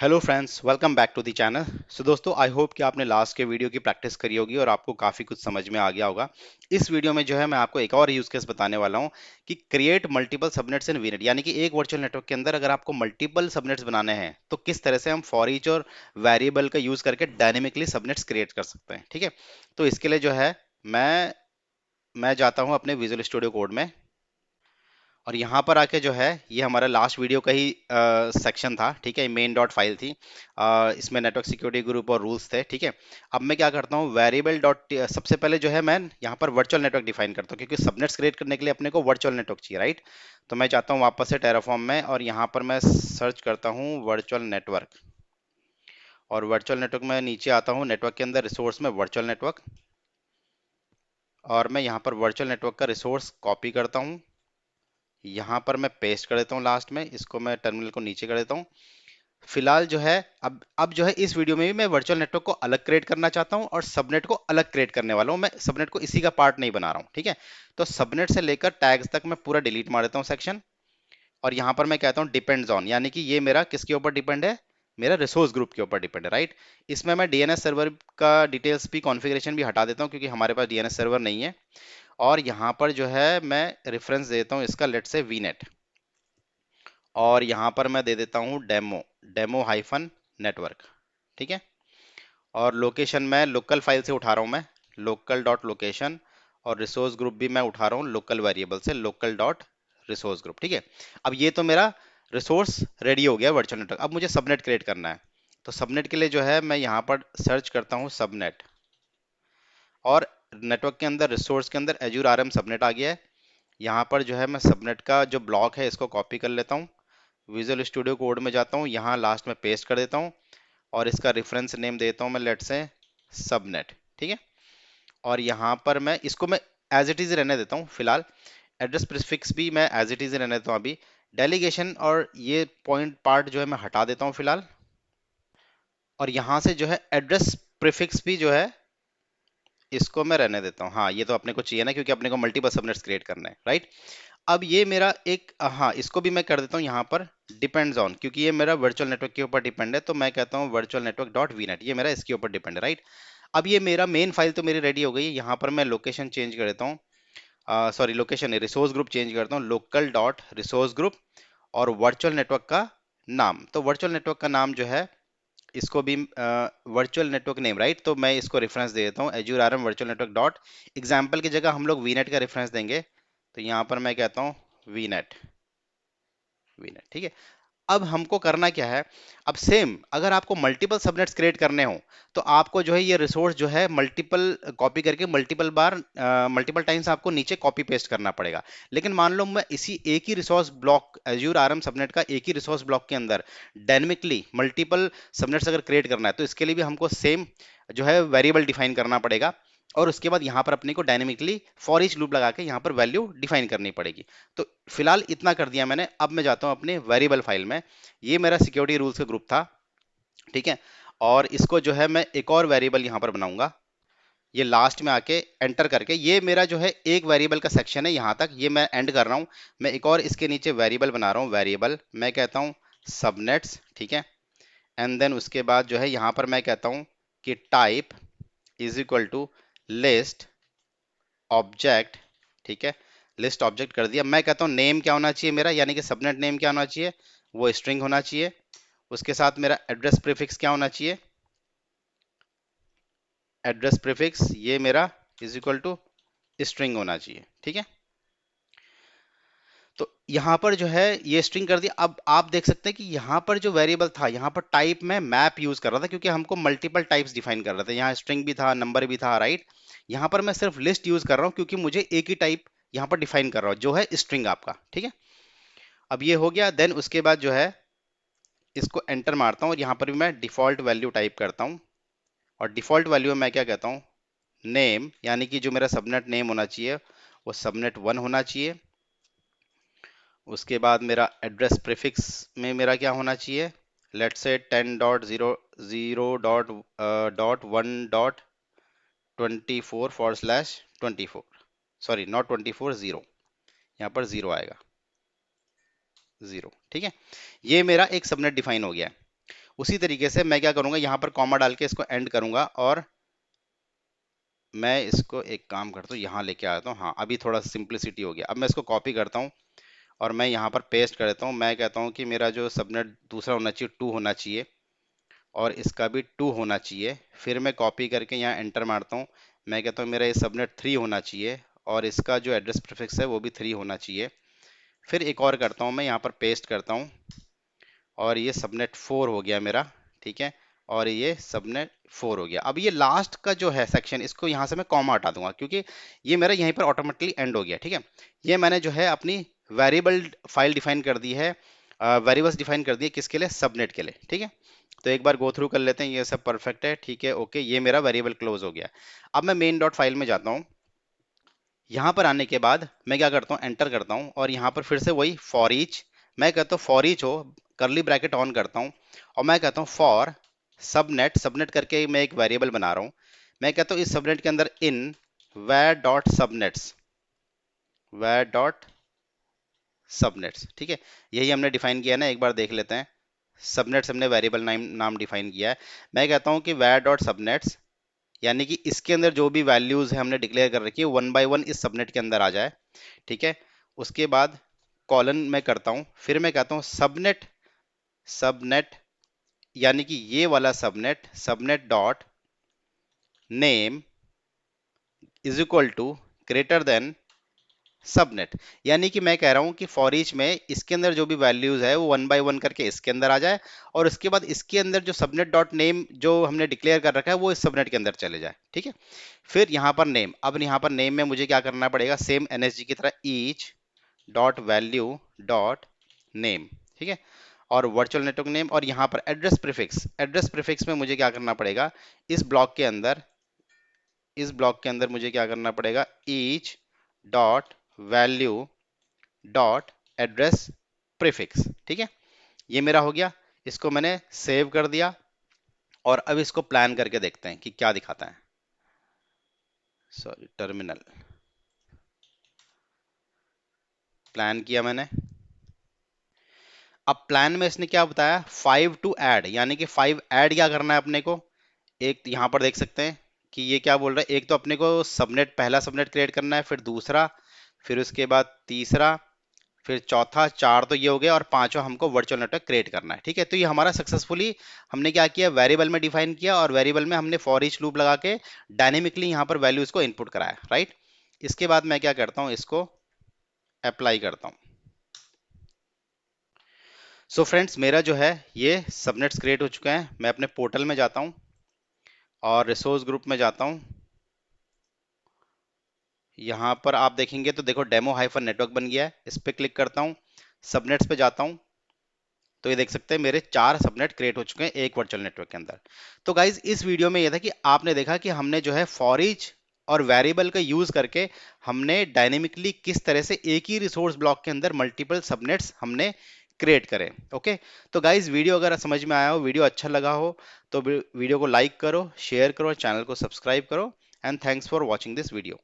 Hello friends, welcome back to the channel. So दोस्तों, I hope कि आपने last के वीडियो की प्रैक्टिस करी होगी और आपको काफ़ी कुछ समझ में आ गया होगा। इस वीडियो में जो है मैं आपको एक और यूज़ केस बताने वाला हूँ कि क्रिएट मल्टीपल सबनेट्स इन वीनेट, यानी कि एक वर्चुअल नेटवर्क के अंदर अगर आपको मल्टीपल सबनेट्स बनाने हैं तो किस तरह से हम फॉर ईच और वेरिएबल का यूज़ करके डायनेमिकली सबनेट्स क्रिएट कर सकते हैं। ठीक है, तो इसके लिए जो है मैं जाता हूँ अपने विजुअल स्टूडियो कोड में, और यहाँ पर आके जो है ये हमारा लास्ट वीडियो का ही सेक्शन था। ठीक है, मेन डॉट फाइल थी। इसमें नेटवर्क सिक्योरिटी ग्रुप और रूल्स थे। ठीक है, अब मैं क्या करता हूँ, वेरिएबल डॉट सबसे पहले जो है मैं यहाँ पर वर्चुअल नेटवर्क डिफाइन करता हूँ, क्योंकि सबनेट्स क्रिएट करने के लिए अपने को वर्चुअल नेटवर्क चाहिए, राइट। तो मैं चाहता हूँ वापस से टेराफॉर्म में, और यहाँ पर मैं सर्च करता हूँ वर्चुअल नेटवर्क, और वर्चुअल नेटवर्क में नीचे आता हूँ, नेटवर्क के अंदर रिसोर्स में वर्चुअल नेटवर्क, और मैं यहाँ पर वर्चुअल नेटवर्क का रिसोर्स कॉपी करता हूँ, यहाँ पर मैं पेस्ट कर देता हूँ लास्ट में, इसको मैं टर्मिनल को नीचे कर देता हूँ। फिलहाल जो है अब जो है इस वीडियो में भी मैं वर्चुअल नेटवर्क को अलग क्रिएट करना चाहता हूं और सबनेट को अलग क्रिएट करने वाला हूं। मैं सबनेट को इसी का पार्ट नहीं बना रहा हूं। ठीक है, तो सबनेट से लेकर टैग्स तक मैं पूरा डिलीट मार देता हूं सेक्शन, और यहां पर मैं कहता हूं डिपेंड्स ऑन, यानी कि ये मेरा किसके ऊपर डिपेंड है, मेरा रिसोर्स ग्रुप के ऊपर डिपेंड है, राइट। इसमें मैं डीएनएस सर्वर का डिटेल्स भी, कॉन्फ़िगरेशन भी हटा देता हूं, क्योंकि हमारे पास डीएनएस सर्वर नहीं है। और यहाँ पर जो है मैं रेफरेंस देता हूँ इसका, लेट से वीनेट, और यहाँ पर मैं दे देता हूँ डेमो, डेमो हाइफन नेटवर्क। ठीक है, और लोकेशन मैं लोकल फाइल से उठा रहा हूँ, मैं लोकल डॉट लोकेशन, और रिसोर्स ग्रुप भी मैं उठा रहा हूँ लोकल वेरिएबल से, लोकल डॉट रिसोर्स ग्रुप। ठीक है, अब ये तो मेरा रिसोर्स रेडी हो गया वर्चुअल नेटवर्क। अब मुझे सबनेट क्रिएट करना है, तो सबनेट के लिए जो है मैं यहाँ पर सर्च करता हूँ सबनेट, और नेटवर्क के अंदर रिसोर्स के अंदर एज्यूर आरएम सबनेट आ गया है। यहाँ पर जो है मैं सबनेट का जो ब्लॉक है इसको कॉपी कर लेता हूँ, विजुअल स्टूडियो कोड में जाता हूँ, यहाँ लास्ट में पेस्ट कर देता हूँ, और इसका रेफरेंस नेम देता हूँ मैं, लेट से सबनेट। ठीक है, और यहाँ पर मैं एज इट इज रहने देता हूँ फिलहाल। एड्रेस प्रीफिक्स भी मैं एज इट इज रहने देता हूँ अभी। डेलीगेशन और ये पॉइंट पार्ट जो है मैं हटा देता हूँ फिलहाल, और यहाँ से जो है एड्रेस प्रीफिक्स भी जो है इसको मैं रहने देता हूँ। हाँ, ये तो अपने को चाहिए ना, क्योंकि अपने को मल्टीपल सबनेट्स क्रिएट करना है, राइट। अब ये मेरा एक, हाँ, इसको भी मैं कर देता हूँ यहाँ पर डिपेंड्स ऑन, क्योंकि ये मेरा वर्चुअल नेटवर्क के ऊपर डिपेंड है, तो मैं कहता हूँ वर्चुअल नेटवर्क डॉट वीनेट, ये मेरा इसके ऊपर डिपेंड है, राइट। अब ये मेरा मेन फाइल तो मेरी रेडी हो गई है। यहाँ पर मैं लोकेशन चेंज कर देता हूँ, sorry location resource group change करता हूँ, लोकल डॉट रिसोर्स ग्रुप, और वर्चुअल नेटवर्क का नाम, तो वर्चुअल नेटवर्क का नाम जो है इसको भी वर्चुअल नेटवर्क नेम, राइट। तो मैं इसको रेफरेंस दे देता हूँ, Azure RM virtual network dot example की जगह हम लोग वीनेट का रेफरेंस देंगे, तो यहाँ पर मैं कहता हूँ वीनेट, वीनेट। ठीक है, अब हमको करना क्या है, अब सेम अगर आपको मल्टीपल सबनेट्स क्रिएट करने हो, तो आपको जो है ये रिसोर्स जो है मल्टीपल कॉपी करके मल्टीपल बार, मल्टीपल टाइम्स आपको नीचे कॉपी पेस्ट करना पड़ेगा। लेकिन मान लो मैं इसी एक ही resource block, Azure RM subnet का एक ही रिसोर्स ब्लॉक के अंदर डायनेमिकली मल्टीपल सबनेट्स अगर क्रिएट करना है, तो इसके लिए भी हमको सेम जो है वेरिएबल डिफाइन करना पड़ेगा, और उसके बाद यहाँ पर अपने को डायनेमिकली फॉर ईच लूप लगा के यहाँ पर वैल्यू डिफाइन करनी पड़ेगी। तो फिलहाल इतना कर दिया मैंने। अब मैं जाता हूँ अपने वेरिएबल फाइल में, ये मेरा सिक्योरिटी रूल्स का ग्रुप था। ठीक है, और इसको जो है मैं एक और वेरिएबल यहाँ पर बनाऊंगा, ये लास्ट में आके एंटर करके, ये मेरा जो है एक वेरिएबल का सेक्शन है, यहाँ तक ये मैं एंड कर रहा हूँ। मैं एक और इसके नीचे वेरिएबल बना रहा हूँ, वेरिएबल मैं कहता हूँ सबनेट्स। ठीक है, एंड देन उसके बाद जो है यहाँ पर मैं कहता हूँ कि type is equal to list object. ठीक है, लिस्ट ऑब्जेक्ट कर दिया। मैं कहता हूँ नेम क्या होना चाहिए मेरा, यानी कि सबनेट नेम क्या होना चाहिए, वो स्ट्रिंग होना चाहिए। उसके साथ मेरा एड्रेस प्रीफिक्स क्या होना चाहिए, एड्रेस प्रीफिक्स ये मेरा इज इक्वल टू स्ट्रिंग होना चाहिए। ठीक है, तो यहाँ पर जो है ये स्ट्रिंग कर दिया। अब आप देख सकते हैं कि यहाँ पर जो वेरिएबल था, यहाँ पर टाइप में मैप यूज कर रहा था, क्योंकि हमको मल्टीपल टाइप्स डिफाइन कर रहे थे। यहाँ स्ट्रिंग भी था, नंबर भी था, राइट। यहाँ पर मैं सिर्फ लिस्ट यूज कर रहा हूँ, क्योंकि मुझे एक ही टाइप यहाँ पर डिफाइन कर रहा हूँ, जो है स्ट्रिंग आपका। ठीक है, अब ये हो गया। देन उसके बाद जो है इसको एंटर मारता हूँ, और यहाँ पर भी मैं डिफॉल्ट वैल्यू टाइप करता हूँ, और डिफॉल्ट वैल्यू में मैं क्या कहता हूँ, नेम, यानी कि जो मेरा सबनेट नेम होना चाहिए वो सबनेट 1 होना चाहिए। उसके बाद मेरा एड्रेस प्रीफिक्स में मेरा क्या होना चाहिए, लेट से 10.0.0.1.24/24, सॉरी नॉट 24, 0, यहाँ पर 0 आएगा, 0। ठीक है, ये मेरा एक सबनेट डिफाइन हो गया है। उसी तरीके से मैं क्या करूंगा, यहाँ पर कॉमा डाल के इसको एंड करूंगा, और मैं इसको एक काम करता हूँ, यहाँ लेके आता हूँ। हाँ, अभी थोड़ा सिंप्लिसिटी हो गया। अब मैं इसको कॉपी करता हूँ और मैं यहाँ पर पेस्ट कर देता हूँ। मैं कहता हूँ कि मेरा जो सबनेट दूसरा होना चाहिए 2 होना चाहिए, और इसका भी 2 होना चाहिए। फिर मैं कॉपी करके यहाँ एंटर मारता हूँ। मैं कहता हूँ मेरा ये सबनेट 3 होना चाहिए, और इसका जो एड्रेस प्रीफिक्स है वो भी 3 होना चाहिए। फिर एक और करता हूँ, मैं यहाँ पर पेस्ट करता हूँ, और ये सबनेट 4 हो गया मेरा। ठीक है, और ये सबनेट 4 हो गया। अब ये लास्ट का जो है सेक्शन, इसको यहाँ से मैं कॉमा हटा दूंगा, क्योंकि ये मेरा यहीं पर ऑटोमेटिकली एंड हो गया। ठीक है, ये मैंने जो है अपनी वेरिएबल फाइल डिफाइन कर दी है, वेरिएबल्स डिफाइन कर दिए, किसके लिए, सबनेट के लिए। ठीक है, तो एक बार गो थ्रू कर लेते हैं, ये सब परफेक्ट है। ठीक है, ओके, ये मेरा वेरिएबल क्लोज हो गया। अब मैं मेन डॉट फाइल में जाता हूँ। यहाँ पर आने के बाद मैं क्या करता हूँ, एंटर करता हूँ, और यहाँ पर फिर से वही फॉर ईच, मैं कहता हूँ फॉर ईच हो, करली ब्रैकेट ऑन करता हूँ, और मैं कहता हूँ फॉर सबनेट, सबनेट करके मैं एक वेरिएबल बना रहा हूँ। मैं कहता हूँ इस सबनेट के अंदर इन where dot subnets, where dot subnets. ठीक है, यही हमने डिफाइन किया है ना, एक बार देख लेते हैं। सबनेट्स हमने वेरिएबल नाम डिफाइन किया है। मैं कहता हूँ कि where डॉट सबनेट्स, यानी कि इसके अंदर जो भी वैल्यूज है हमने डिक्लेयर कर रखी है, 1 by 1 इस सबनेट के अंदर आ जाए। ठीक है, उसके बाद कॉलन में करता हूं, फिर मैं कहता हूं सबनेट, सबनेट यानी कि ये वाला subnet, subnet dot name is equal to greater than subnet. यानी कि मैं कह रहा हूं कि फॉर ईच में इसके अंदर जो भी वैल्यूज है वो 1 by 1 करके इसके अंदर आ जाए, और उसके बाद इसके अंदर जो सबनेट डॉट नेम जो हमने डिक्लेयर कर रखा है वो इस सबनेट के अंदर चले जाए। ठीक है, फिर यहाँ पर नेम, अब यहाँ पर नेम में मुझे क्या करना पड़ेगा, सेम एनएसजी की तरह each dot value dot name. ठीक है, और वर्चुअल नेटवर्क नेम, और यहाँ पर एड्रेस प्रीफिक्स, एड्रेस प्रीफिक्स में मुझे क्या करना पड़ेगा, इस ब्लॉक के अंदर, इस ब्लॉक के अंदर मुझे क्या करना पड़ेगा, each dot value dot address prefix. ठीक है, ये मेरा हो गया। इसको मैंने सेव कर दिया, और अब इसको प्लान करके देखते हैं कि क्या दिखाता है। सॉरी, टर्मिनल, प्लान किया मैंने। अब प्लान में इसने क्या बताया, 5 टू ऐड, यानी कि 5 ऐड क्या करना है अपने को। एक यहां पर देख सकते हैं कि ये क्या बोल रहा है, एक तो अपने को सबनेट, पहला सबनेट क्रिएट करना है, फिर दूसरा, फिर उसके बाद तीसरा, फिर चौथा, 4 तो ये हो गया, और पांचवा हमको वर्चुअल नेटवर्क क्रिएट करना है। ठीक है, तो ये हमारा सक्सेसफुली हमने क्या किया, वेरिएबल में डिफाइन किया, और वेरिएबल में हमने फॉर ईच लूप लगा के डायनेमिकली यहाँ पर वैल्यूज को इनपुट कराया। राइट, इसके बाद मैं क्या करता हूँ, इसको अप्लाई करता हूँ। सो फ्रेंड्स, मेरा जो है ये सबनेट्स क्रिएट हो चुका है। मैं अपने पोर्टल में जाता हूँ, और रिसोर्स ग्रुप में जाता हूँ। यहाँ पर आप देखेंगे तो देखो डेमो हाइफन नेटवर्क बन गया है, इस पर क्लिक करता हूँ, सबनेट्स पे जाता हूँ, तो ये देख सकते हैं मेरे 4 सबनेट क्रिएट हो चुके हैं एक वर्चुअल नेटवर्क के अंदर। तो गाइज, इस वीडियो में ये था कि आपने देखा कि हमने जो है फॉर ईच और वेरिएबल का यूज करके हमने डायनेमिकली किस तरह से एक ही रिसोर्स ब्लॉक के अंदर मल्टीपल सबनेट्स हमने क्रिएट करें। ओके, तो गाइज, वीडियो अगर समझ में आया हो, वीडियो अच्छा लगा हो, तो वीडियो को लाइक करो, शेयर करो, चैनल को सब्सक्राइब करो, and thanks for watching this video.